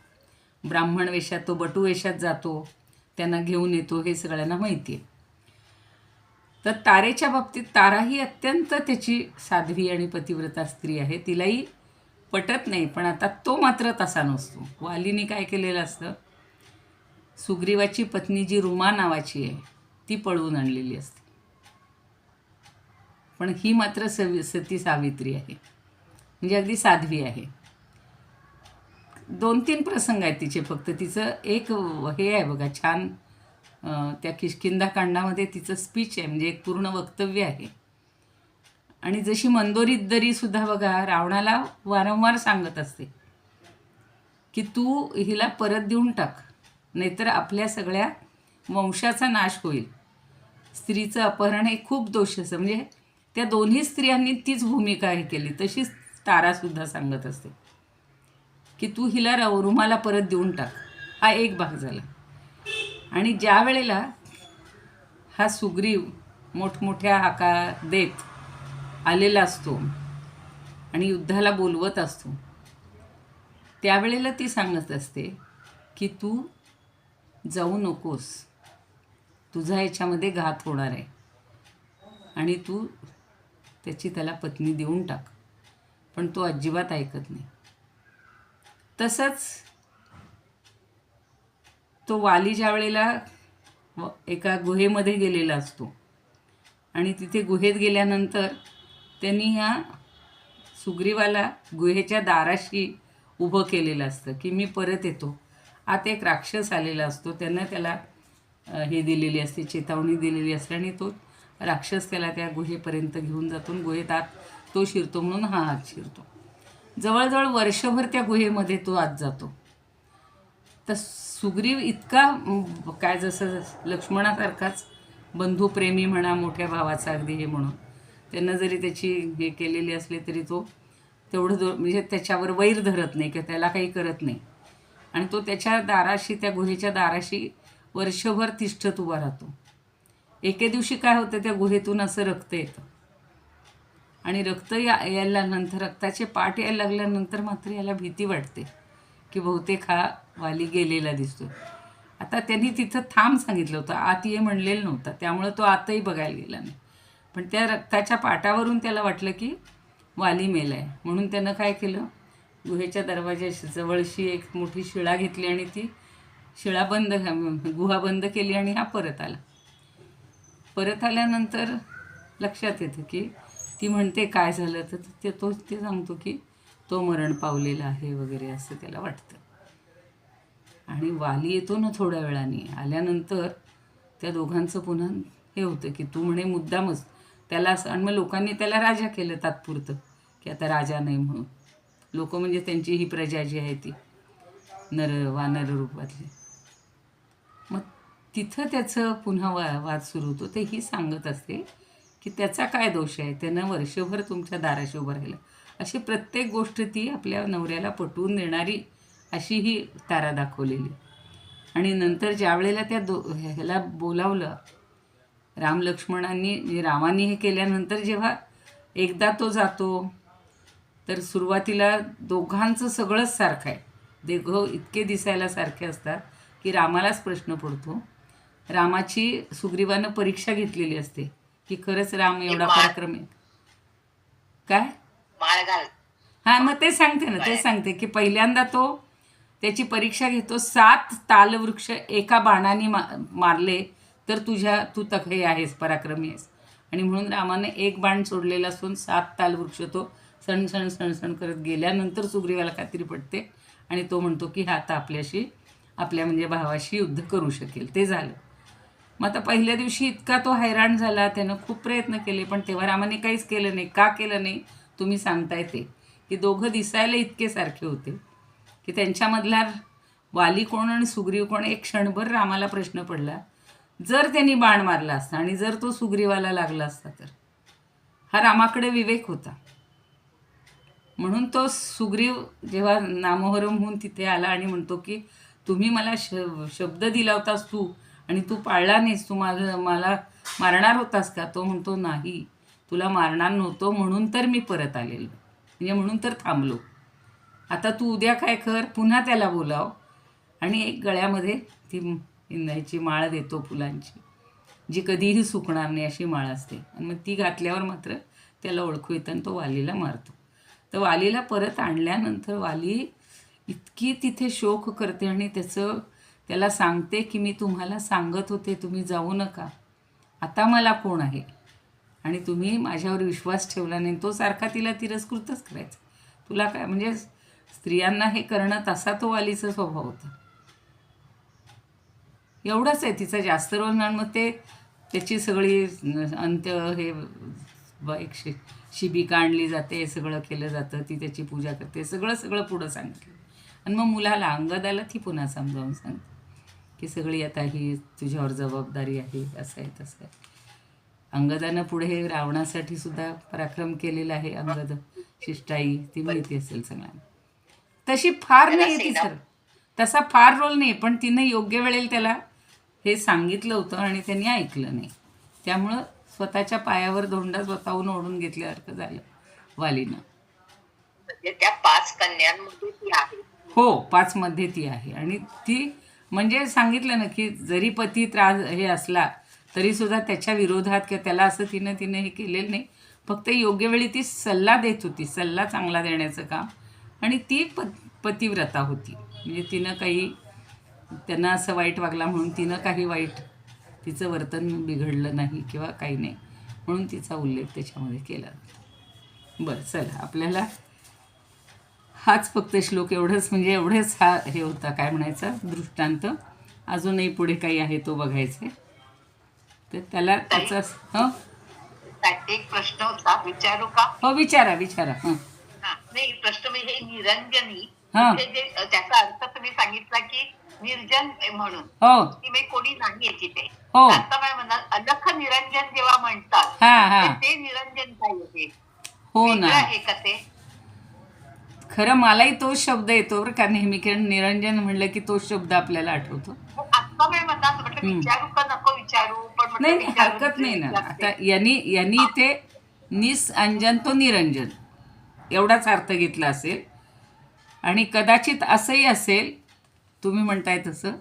ब्राह्मण वेशात तो बटू वेशात जातो, त्यांना घेऊन येतो, हे सगळ्यांना माहिती आहे. तर तारेच्या बाबतीत तारा ही अत्यंत त्याची साध्वी आणि पतिव्रता स्त्री आहे. तिलाही पटत नाही, पण आता तो मात्र तसा नसतो. वालीने काय केलेलं असतं, सुग्रीवाची पत्नी जी रुमा नावाची आहे ती पळवून आणलेली असते. पण ही मात्र सती सावित्री आहे, म्हणजे अगदी साध्वी आहे. 2-3 प्रसंग आहेत तिचे फक्त. तिचं एक हे आहे बघा छान, त्या किष्किंधाकांडामध्ये तिचं स्पीच आहे, म्हणजे एक पूर्ण वक्तव्य आहे. आणि जशी मंदोरीत दरीसुद्धा बघा रावणाला वारंवार सांगत असते की तू हिला परत देऊन टाक, नाहीतर आपल्या सगळ्या वंशाचा नाश होईल. स्त्रीचं अपहरण हे खूप दोष असतं. म्हणजे त्या दोन्ही स्त्रियांनी तीच भूमिका हे केली. तशीच तारासुद्धा सांगत असते की तू हिला रुमाला परत देऊन टाक. हा एक भाग झाला. आणि ज्या वेळेला हा सुग्रीव मोठमोठ्या हाका देत आलेला असतो आणि युद्धाला बोलवत असतो, त्यावेळेला ती सांगत असते की तू जाऊ नकोस, तुझा याच्यामध्ये घात होणार आहे आणि तू त्याला पत्नी देऊन टाक. पण तो अजिबात ऐकत नाही. तसंच तो वाली ज्या वेळेला एका गुहेमध्ये गेलेला असतो आणि तिथे गुहेत गेल्यानंतर त्यांनी ह्या सुग्रीवाला गुहेच्या दाराशी उभं केलेलं असतं की मी परत येतो. आत एक राक्षस आलेला असतो, त्याला हे दिलेली असते, चेतावणी दिलेली असते आणि तो राक्षस त्याला त्या गुहेपर्यंत घेऊन जातो. गुहेत आत तो शिरतो म्हणून हा आत शिरतो. जवळजवळ वर्षभर त्या गुहेमध्ये तो आत जातो. तर सुग्रीव इतका काय जसं लक्ष्मणासारखाच बंधुप्रेमी म्हणा, मोठ्या भावाचा अगदी हे म्हणून, त्यांना जरी त्याची हे केलेली असली तरी तो तेवढं म्हणजे त्याच्यावर वैर धरत नाही किंवा त्याला काही करत नाही. आणि तो त्याच्या दाराशी, त्या गुहेच्या दाराशी वर्षभर तिष्ठत उभा राहतो. एके दिवशी काय होतं, त्या गुहेतून असं रक्त येतं आणि रक्त यायला नंतर रक्ताचे पाट यायला लागल्यानंतर मात्र याला भीती वाटते की बहुतेक हा वाली गेलेला दिसतो. आता त्यांनी तिथं थांब सांगितलं होतं, आत ये म्हणलेलं नव्हतं, त्यामुळं तो आतही बघायला गेला नाही. पण त्या रक्ताच्या पाटावरून त्याला वाटलं की वाली मेला आहे. म्हणून त्यानं काय केलं, गुहेच्या दरवाजाशी जवळशी एक मोठी शिळा घेतली आणि ती शिळा गुहा बंद केली आणि हा परत आला. परत आल्यानंतर लक्षात येतं की ती म्हणते काय झालं, तर ते सांगतो की तो मरण पावलेला आहे वगैरे असं त्याला वाटतं. आणि वाली येतो ना थोड्या वेळाने. आल्यानंतर त्या दोघांचं पुन्हा हे होतं की तू म्हणे मुद्दामच त्याला असं, आणि मग लोकांनी त्याला राजा केलं तात्पुरतं की आता राजा नाही म्हणून. लोक म्हणजे त्यांची ही प्रजा जी आहे ती वानर रूपातली. मग तिथं त्याचं पुन्हा वाद सुरू होतो. ते ही सांगत असते की त्याचा काय दोष आहे, त्यानं वर्षभर तुमच्या दाराशी उभं राहिलं. अशी प्रत्येक गोष्ट ती आपल्या नवऱ्याला पटवून देणारी अशी ही तारा दाखवलेली. आणि नंतर ज्या वेळेला त्या ह्याला बोलावलं राम लक्ष्मणांनी, रामाने हे केल्यानंतर जेव्हा एकदा तो जातो तर सुरुवातीला दोघांचं सगळंच सारखं आहे. दोघं इतके दिसायला सारखे असतात की रामालाच प्रश्न पडतो. रामाची सुग्रीवानं परीक्षा घेतलेली असते की खरंच राम एवढा पराक्रमी काय. हां, मग ते सांगते ना, ते सांगते की पहिल्यांदा तो त्याची परीक्षा घेतो. 7 तालवृक्ष एका बाणाने मारले तर तू हे आहेस, पराक्रमी आहेस. आणि म्हणून रामाने एक बाण सोडलेला असून 7 तालवृक्ष तो सण करत गेल्यानंतर सुग्रीवाला खात्री पडते आणि तो म्हणतो की हा आता आपल्या म्हणजे भावाशी युद्ध करू शकेल. ते झालं. मग आता पहिल्या दिवशी इतका तो हैराण झाला, त्यानं खूप प्रयत्न केले, पण तेव्हा रामाने काहीच केलं नाही. का केलं नाही तुम्ही सांगताय ते, की दोघं दिसायला इतके सारखे होते की त्यांच्यामधला वाली कोण आणि सुग्रीव कोण एक क्षणभर रामाला प्रश्न पडला. जर त्यांनी बाण मारला असता आणि जर तो सुग्रीवाला लागला असता तर हा रामाकडे विवेक होता. म्हणून तो सुग्रीव जेव्हा नामोहरम होऊन तिथे आला आणि म्हणतो की तुम्ही मला शब्द दिला होतास तू आणि तू पाळला नाहीस, तू मला मारणार होतास का? तो म्हणतो नाही, तुला मारणार नव्हतो म्हणून तर मी परत आलेलो, म्हणजे म्हणून तर थांबलो. आता तू उद्या काय कर, पुन्हा त्याला बोलाव आणि एक गळ्यामध्ये ती ह्याची माळ देतो फुलांची, जी कधीही सुकणार नाही अशी माळ असते, आणि मग ती घातल्यावर मात्र त्याला ओळखू येतं आणि तो वालीला मारतो. तर वालीला परत आणल्यानंतर वाली इतकी तिथे शोक करते आणि त्याला सांगते की मी तुम्हाला सांगत होते तुम्ही जाऊ नका, आता मला कोण आहे आणि तुम्ही माझ्यावर विश्वास ठेवला नाही. तो सारखा तिला तिरस्कृतच करायचा. तुला काय, म्हणजे स्त्रियांना हे करणं, तसा तो वालीचा स्वभाव होता. एवढंच आहे तिचा जास्त रोल नाही. मग त्याची सगळी अंत्य हे एक शिबिका आणली जाते, सगळं केलं जातं, ती त्याची पूजा करते, सगळं पुढं सांगितलं. आणि मग मुलाला अंगदाला ती पुन्हा समजावून सांगते की सगळी आता ही तुझ्यावर जबाबदारी आहे, असं आहे तसं आहे. अंगदानं पुढे रावणासाठी सुद्धा पराक्रम केलेला आहे. अंगद शिष्टाई ती माहिती असेल सगळ्यांना. तशी फार नाही ती सर, तसा फार रोल नाही, पण तिनं योग्य वेळेला त्याला हे सांगितलं होतं आणि त्यांनी ऐकलं नाही. त्यामुळं स्वतःच्या पायावर धोंडा स्वतःहून ओढून घेतल्यासारखं झालं वालीनं. त्या 5 कन्यांमध्ये ती आहे. हो, 5 मध्ये ती आहे. आणि ती म्हणजे सांगितलं ना की जरी पती त्रास हे असला तरी सुद्धा त्याच्या विरोधात किंवा त्याला असं तिनं हे केलेलं नाही. फक्त योग्य वेळी ती सल्ला देत होती, सल्ला चांगला देण्याचं काम. आणि ती पतिव्रता होती, म्हणजे तिनं काही त्यांना असं वाईट वागला म्हणून तिनं काही वाईट तिचं वर्तन बिघडलं नाही किंवा काही नाही, म्हणून तिचा उल्लेख त्याच्यामध्ये केला. बरं, चला आपल्याला हाच फक्त श्लोक एवढेच हा हे होता, काय म्हणायचा, दृष्टांत. अजूनही पुढे काही आहे तो बघायचे. तर त्याला त्याचा एक प्रश्न होता, विचारू का? हो, विचारा. नाही, प्रश्न म्हणजे हे निरंजनी, त्याचा अर्थ तुम्ही सांगितला की निर्जन म्हणून, की मी कोणी नाहीये तिथे. आता काय म्हणाल, अलख निरंजन जेव्हा म्हणतात ते निरंजन काय होते? हो ना, आहे का ते? खरं मलाही तोच शब्द येतो बरं का नेहमी, कारण निरंजन म्हणलं की तोच शब्द आपल्याला आठवतो. आता काय म्हणतात, म्हटलं विचारू का नको विचारू, पण नाही, हरकत नाही ना. आता यांनी इथे निसंजन तो निरंजन एवढाच अर्थ घेतला असेल. आणि कदाचित असंही असेल, तुम्ही म्हणताय तसं,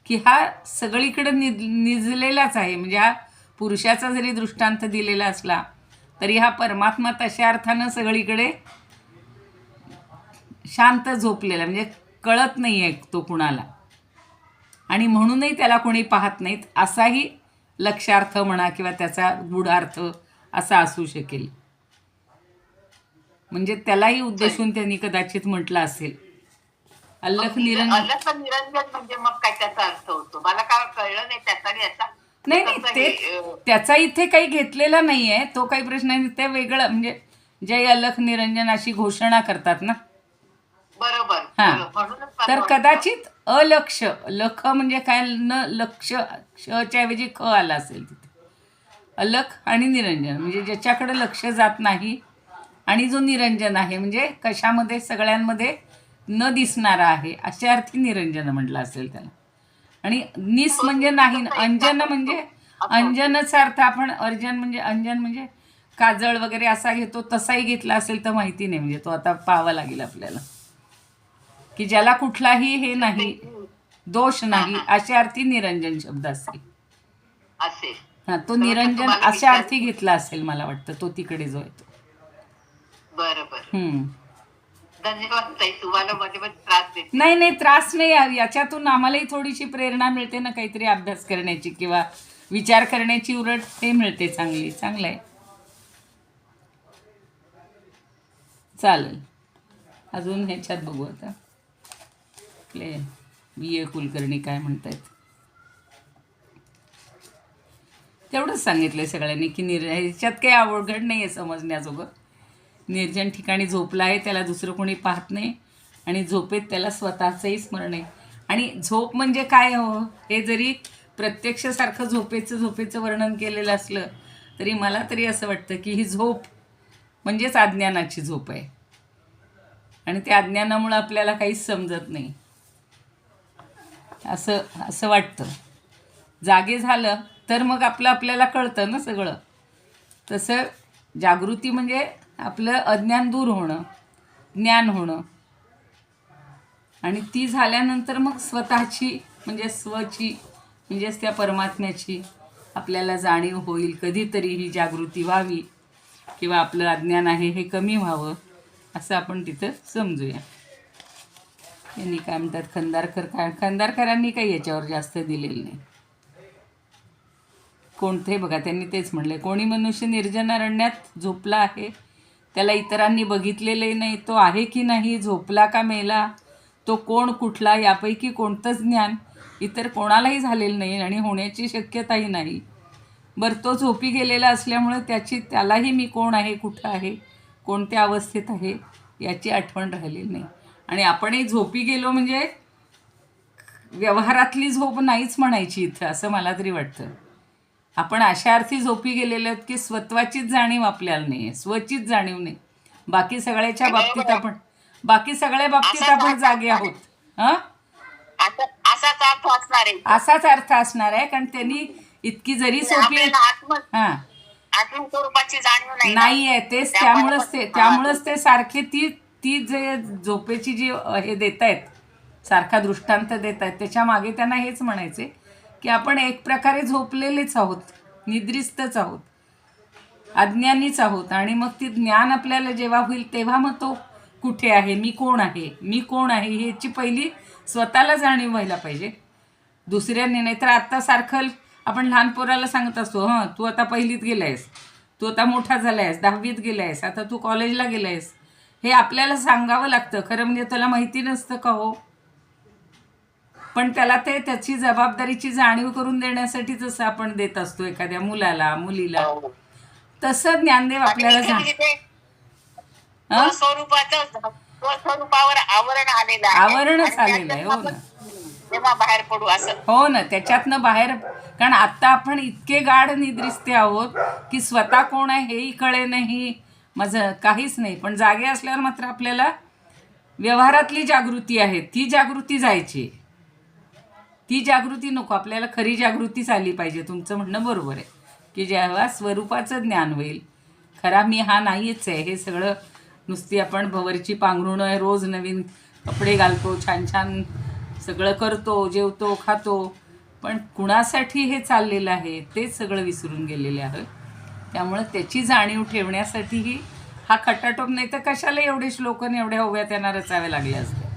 की हा सगळीकडे निजलेलाच आहे. म्हणजे हा पुरुषाचा जरी दृष्टांत दिलेला असला तरी हा परमात्मा तशा अर्थानं सगळीकडे शांत झोपलेला, म्हणजे कळत नाही आहे तो कुणाला, आणि म्हणूनही त्याला कोणी पाहत नाहीत, असाही लक्षार्थ म्हणा किंवा त्याचा गूढार्थ असा असू शकेल. म्हणजे त्यालाही उद्देशून त्यांनी कदाचित म्हटलं असेल. अलख निरंजन म्हणजे मग काय त्याचा अर्थ होतो, मला काय कळलं नाही त्याचा आणि याचा. नाही, ते त्याचा इथे काही घेतलेला नाही आहे, तो काही प्रश्न नाही. ते वेगळं, म्हणजे जय अलख निरंजन अशी घोषणा करतात ना. बरोबर. तर कदाचित अलक्ष, लख म्हणजे काय, न लक्ष, क्षच्या ऐवजी ख आला असेल तिथे. अलख आणि निरंजन म्हणजे ज्याच्याकडे लक्ष जात नाही, आणि जो निरंजन आहे म्हणजे कशामध्ये, सगळ्यांमध्ये न दिसणारा आहे, अशा अर्थी निरंजन म्हटलं असेल त्याला. आणि निस म्हणजे नाही, अंजन म्हणजे अंजनचा अर्थ आपण अर्जन म्हणजे अंजन म्हणजे काजळ वगैरे असा घेतो, तसाही घेतला असेल तर माहिती नाही. म्हणजे तो आता पाहावा लागेल आपल्याला, की ज्याला कुठलाही हे नाही, दोष नाही, अशा अर्थी निरंजन शब्द असेल. तो निरंजन अशा अर्थी घेतला असेल मला वाटतं, तो तिकडे जो येतो. धन्यवाद ताई, तुम्हाला मध्ये त्रास देते. नाही, त्रास नाही. याच्यातून आम्हालाही थोडीशी प्रेरणा मिळते ना, काहीतरी अभ्यास करण्याची किंवा विचार करण्याची उलट हे मिळते. चांगलं आहे. चालेल, अजून ह्याच्यात बघू आता आपले बी कुलकर्णी काय म्हणतायत. तेवढंच सांगितलंय सगळ्यांनी की ह्याच्यात काही अवघड नाही आहे समजण्याजोगं. निर्जन ठिकाणी झोपला आहे, त्याला दुसरं कोणी पाहत नाही आणि झोपेत त्याला स्वतःचंही स्मरण आहे. आणि झोप म्हणजे काय हो, हे जरी प्रत्यक्षसारखं झोपेचं वर्णन केलेलं असलं तरी मला तरी असं वाटतं की ही झोप म्हणजेच अज्ञानाची झोप आहे. आणि त्या अज्ञानामुळं आपल्याला काहीच समजत नाही असं असं वाटतं. जागे झालं तर मग आपल्याला कळतं ना सगळं. तसं जागृती म्हणजे आपलं अज्ञान दूर होणं, ज्ञान होणं. आणि ती झाल्यानंतर मग स्वतःची म्हणजे स्वची म्हणजेच त्या परमात्म्याची आपल्याला जाणीव होईल. कधीतरी ही जागृती व्हावी किंवा आपलं अज्ञान आहे हे कमी व्हावं असं आपण तिथं समजूया. यांनी काय म्हणतात खंदारकरांनी काही याच्यावर जास्त दिलेलं नाही. कोणते बघा त्यांनी तेच म्हणले, कोणी मनुष्य निर्जन अरण्यात झोपला आहे, त्याला इतरांनी बघितलेले नाही, तो आहे की नाही, झोपला का मेला, तो कोण कुठला, यापैकी कोणतंच ज्ञान इतर कोणालाही झालेलं नाही आणि होण्याची शक्यताही नाही. बरं, तो झोपी गेलेला असल्यामुळे त्यालाही मी कोण आहे, कुठं आहे, कोणत्या अवस्थेत आहे याची आठवण राहिलेली नाही. आणि आपणही झोपी गेलो म्हणजे व्यवहारातली झोप नाहीच म्हणायची इथं, असं मला तरी वाटतं. आपण अशा अर्थी झोपी गेलेलो आहोत की स्वत्वाचीच जाणीव आपल्याला नाही आहे, स्वचीच जाणीव नाही. बाकी सगळ्या बाबतीत आपण जागे आहोत. हां, असाच अर्थ असणार आहे. कारण त्यांनी इतकी जरी सोपी हां नाही आहे, तेच त्यामुळंच ते सारखे ती जे झोपेची जी हे देत आहेत, सारखा दृष्टांत देत आहेत, त्याच्या मागे त्यांना हेच म्हणायचे की आपण एक प्रकारे झोपलेलेच आहोत, निद्रिस्तच आहोत, अज्ञानीच आहोत. आणि मग ती ज्ञान आपल्याला जेव्हा होईल तेव्हा मग तो कुठे आहे, मी कोण आहे ह्याची पहिली स्वतःला जाणीव व्हायला पाहिजे, दुसऱ्यांनी नाही. तर आत्ता सारखं आपण लहान पोराला सांगत असतो, तू आता पहिलीत गेला आहेस, तू आता मोठा झाला आहेस, 10वीत गेला आहेस, आता तू कॉलेजला गेला आहेस, हे आपल्याला सांगावं लागतं. खरं म्हणजे त्याला माहिती नसतं का हो, पण त्याला त्याची जबाबदारीची जाणीव करून देण्यासाठी जसं आपण देत असतो एखाद्या मुलाला मुलीला, तसं ज्ञानदेव आपल्याला आवरणच आलेलं आहे. हो ना, तेव्हा बाहेर पडू असं. हो ना, त्याच्यातनं बाहेर. कारण आता आपण इतके गाढ निद्रिस्ते आहोत की स्वतः कोण आहे हेही कळे नाही, माझं काहीच नाही. पण जागे असल्यावर मात्र आपल्याला व्यवहारातली जागृती आहे, ती जागृती जायची, ती जागृती नको. आपल्याला खरी जागृतीच आली पाहिजे. तुमचं म्हणणं बरोबर आहे की जेव्हा स्वरूपाचं ज्ञान होईल, खरा मी हा नाहीच आहे, हे सगळं नुसती आपण भवरची पांघरुणं आहे, रोज नवीन कपडे घालतो, छान छान सगळं करतो, जेवतो, खातो, पण कुणासाठी हे चाललेलं आहे तेच सगळं विसरून गेलेले आहे. त्यामुळं त्याची जाणीव ठेवण्यासाठीही हा खटाटोप, नाही तर कशाला एवढे श्लोक आणि एवढ्या ओव्या त्यांना रचाव्या लागल्या असत्या.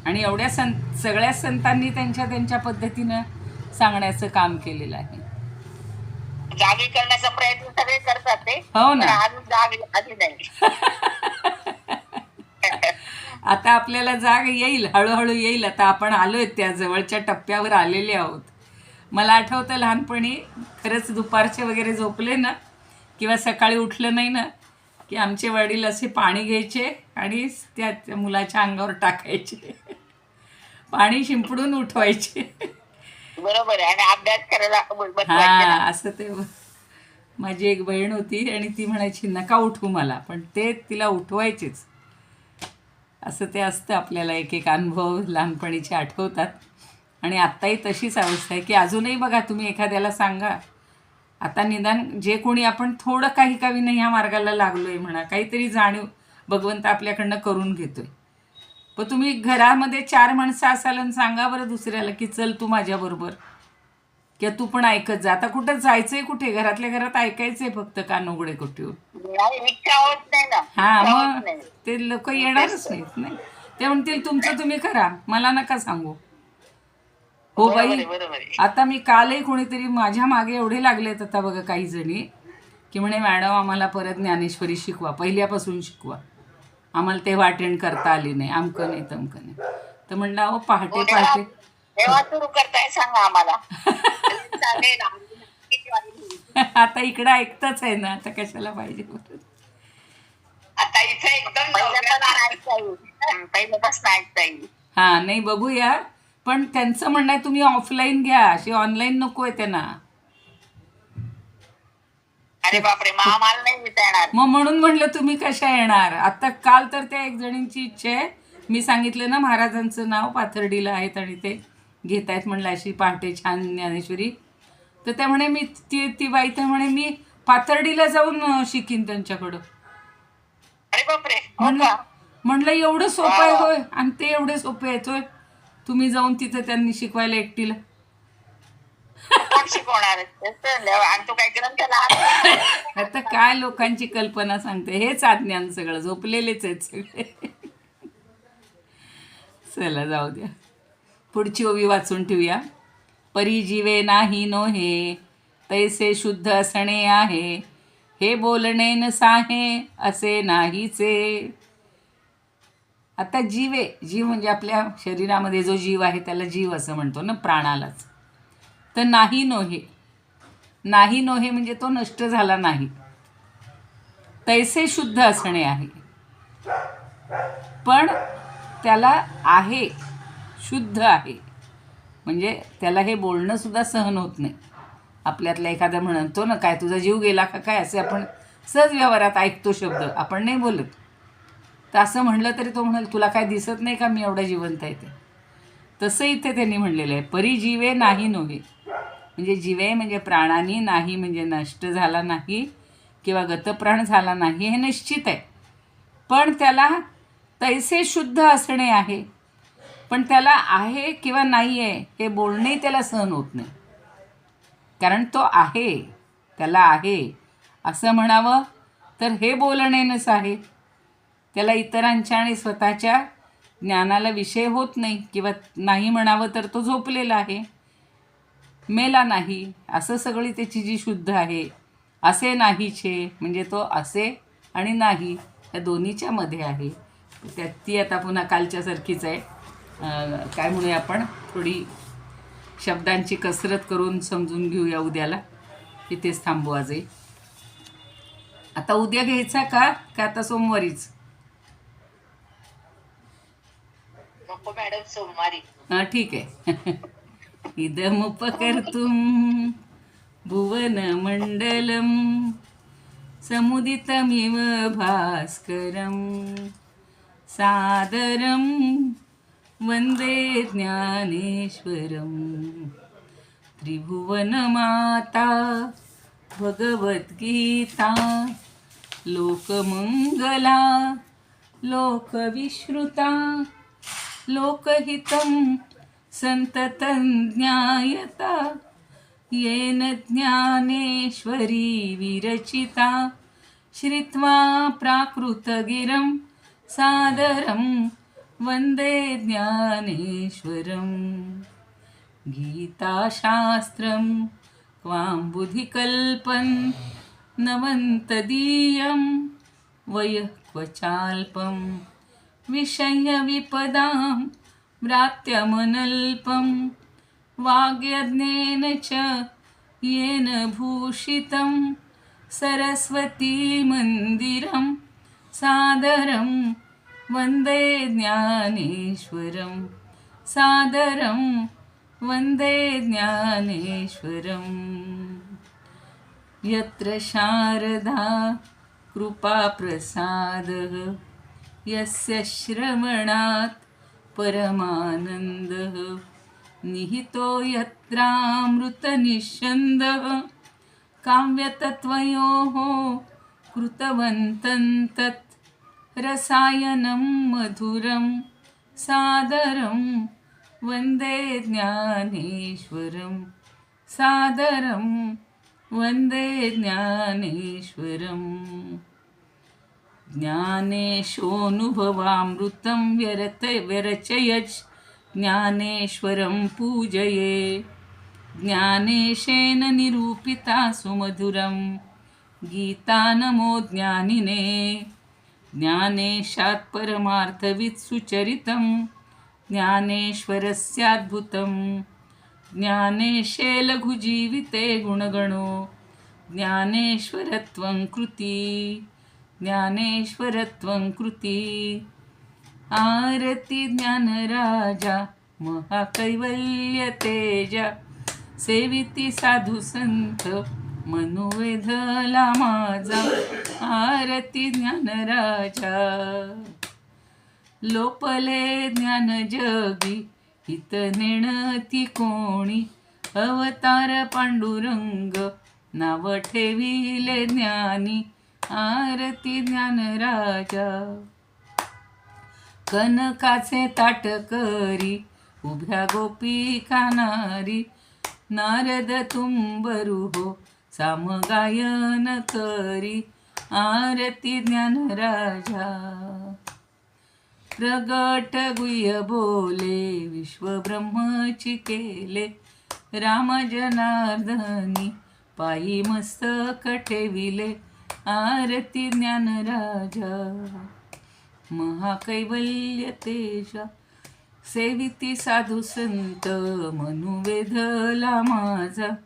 आणि एवढ्या सगळ्या संतांनी त्यांच्या पद्धतीनं सांगण्याचं काम केलेलं आहे. जागे करण्याचा प्रयत्न सगळे करतात ते, हो ना. आधी नाही. आता आपल्याला जाग येईल, हळूहळू येईल. आता आपण आलोय त्या जवळच्या टप्प्यावर आलेले आहोत. मला आठवतं लहानपणी खरंच दुपारचे वगैरे झोपले ना किंवा सकाळी उठलं नाही ना की आमचे वडील असे पाणी घ्यायचे आणि त्या मुलाच्या अंगावर टाकायचे, पाणी शिंपडून उठवायचे. बरोबर आहे. आणि अभ्यास करायला हां, असं ते. माझी एक बहीण होती आणि ती म्हणायची नका उठवू मला, पण ते तिला उठवायचेच. असं ते असतं. आपल्याला एक एक अनुभव लहानपणीचे आठवतात. आणि आत्ताही तशीच अवस्था आहे की अजूनही बघा, तुम्ही एखाद्याला सांगा, आता निदान जे कोणी आपण थोडं काही कवी नाही ह्या मार्गाला लागलो आहे म्हणा, काहीतरी जाणीव भगवंत आपल्याकडनं करून घेतो आहे. पण तुम्ही घरामध्ये 4 माणसं असाल आणि सांगा बरं दुसऱ्याला की चल तू माझ्याबरोबर, किंवा तू पण ऐकत जा. आता कुठं जायचंय, कुठे घरातल्या घरात ऐकायचंय फक्त कान उघडे कुठे. हां, मग ते लोक येणारच नाहीत. नाही, ते म्हणतील तुमचं तुम्ही करा, मला नका सांगू. हो बाई, आता मी कालही कोणीतरी माझ्या मागे एवढे लागलेत आता बघा काही जणी की म्हणे मॅडम आम्हाला परत ज्ञानेश्वरी शिकवा, पहिल्यापासून शिकवा, आम्हाला तेव्हा अटेंड करता आली नाही, अमकं नाही तमकं नाही. तर म्हणलं अहो पहाटे सुरू करताय सांगा आम्हाला. आता इकडं ऐकतच आहे ना, आता कशाला पाहिजे. आता इथे एकदम पहिल्यापासून ऐकता येईल. हा नाही बघूया, पण त्यांचं म्हणणं आहे तुम्ही ऑफलाईन घ्या, अशी ऑनलाईन नको आहे त्यांना. अरे बापरे, मग आम्हाला नाही येता येणार. मग म्हणून म्हणलं तुम्ही कशा येणार. आता काल तर त्या एक जणींची इच्छा आहे, मी सांगितलं ना महाराजांचं नाव पाथर्डीला आहेत आणि ते घेत आहेत म्हणलं अशी पहाटे छान ज्ञानेश्वरी. तर त्या म्हणे मी ती बाई तर म्हणे मी पाथर्डीला जाऊन शिकीन त्यांच्याकडं. अरे बापरे, म्हणलं एवढं सोपं आहे होय, आणि ते एवढे सोपे आहेत होय तुम्ही जाऊन तिथं त्यांनी शिकवायला एकटीला. शिकवणार आणि तो काय ग्रंथाला. आता काय लोकांची कल्पना सांगते, हेच अज्ञान सगळं, झोपलेलेच आहेत सगळे. चला जाऊ द्या, पुढची ओवी वाचून ठेवूया. परी जीवे नाही नोहे, तैसे शुद्ध असणे आहे, हे बोलणे न साहे असे नाहीचे. आता जीवे, जीव म्हणजे आपल्या शरीरामध्ये जो जीव आहे त्याला जीव असं म्हणतो ना, प्राणालाच. तर नाही नोहे, नाही नोहे म्हणजे तो नष्ट झाला नाही. तैसे शुद्ध असणे आहे, पण त्याला आहे, शुद्ध आहे म्हणजे त्याला हे बोलणं सुद्धा सहन होत नाही. आपल्यातला एखादा म्हणतो ना, काय तुझा जीव गेला का काय, असे आपण सहज व्यवहारात ऐकतो शब्द, आपण नाही बोलत. तर असं म्हणलं तरी तो म्हणाल तुला काय दिसत नाही का मी एवढा जिवंत आहे ते. तसं इथे त्यांनी म्हणलेलं आहे, परी जीवे नाही नोहे, म्हणजे जीवे म्हणजे प्राणानी, नाही म्हणजे नष्ट झाला नाही किंवा गतप्राण झाला नाही, हे निश्चित आहे. पण त्याला तैसे शुद्ध असणे आहे, पण त्याला आहे किंवा नाही आहे हे बोलणे त्याला सहन होत नाही. कारण तो आहे, त्याला आहे असं म्हणावं तर हे बोलणेनंच आहे. त्याला इतरांच्या आणि स्वतःच्या ज्ञानाला विषय होत नाही, किंवा नाही म्हणावं तर तो झोपलेला आहे, मेला नाही, असं सगळी त्याची जी शुद्ध आहे. असे नाहीचे म्हणजे तो असे आणि नाही या दोन्हीच्या मध्ये आहे. त्यात ती आता पुन्हा कालच्यासारखीच आहे. काय म्हणूया आपण, थोडी शब्दांची कसरत करून समजून घेऊया उद्याला. इथेच थांबू आजही. आता उद्या घ्यायचा का आता सोमवारीच? मॅडम सोमवारी. हां ठीक आहे. इदमुपकर्तुं भुवनमण्डलं समुदितमिव भास्करं सादरं वन्दे ज्ञानेश्वरं. त्रिभुवनमाता भगवद्गीता लोकमङ्गला लोकविश्रुता लोकहितं संततं ज्ञायता येन ज्ञानेश्वरी विरचिता. श्रुत्वा प्राकृतगिरं सादरं वन्दे ज्ञानेश्वरं. गीताशास्त्रं क्वाम्बुधिकल्पं नवन्तदीयं वयःक्वचाल्पं विषयविपदां व्रात्यमनल्पं वाग्यज्ञेन च येन भूषितं सरस्वती मंदिरं सादरं वन्दे ज्ञानेश्वरं. सादरं वन्दे ज्ञानेश्वरं. यत्र शारदा कृपाप्रसादः यस्य श्रवणात् परमानन्दः निहितो यत्रामृतनिःस्यन्दः काव्यतत्त्वयोः कृतवन्तं तत् रसायनं मधुरं सादरं वन्दे ज्ञानेश्वरं. सादरं वन्दे ज्ञानेश्वरं. ज्ञानेशोऽनुभवामृतं व्यरचयच् ज्ञानेश्वरं पूजये. ज्ञानेशेन निरूपिता सुमधुरं गीता नमो ज्ञानिने. ज्ञानेशात् परमार्थवित् सुचरितं ज्ञानेश्वरस्याद्भुतं. ज्ञानेशे लघुजीविते गुणगणो ज्ञानेश्वरत्वं कृती. ज्ञानेश्वरत्वं कृती. आरती ज्ञानराजा महाकैवल्य तेजा. सेविती साधू संत मनोवेधला माझा. आरती ज्ञानराजा. लोपले ज्ञान जगी हित नेणती कोणी. अवतार पांडुरंग नाव ठेविले ज्ञानी. आरती ज्ञानराजा. कनकाचे ताट करी उभ्या गोपिका नारी. नारद तुंबरू हो सामगायन करी. आरती ज्ञानराजा. प्रगट गुह्य बोले विश्व ब्रह्मची केले. राम जनार्दनी पायी मस्तक ठेविले. आरती ज्ञानराजा. महाकैवल्य तेजा. सेविती साधू संत मनुवेधला माझा.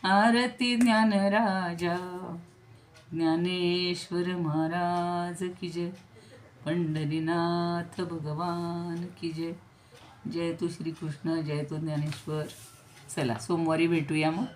आरती ज्ञानराजा. ज्ञानेश्वर महाराज की जय. पंढरीनाथ भगवान की जय. जय तू श्रीकृष्ण, जय तू ज्ञानेश्वर. चला सोमवारी भेटूया मग.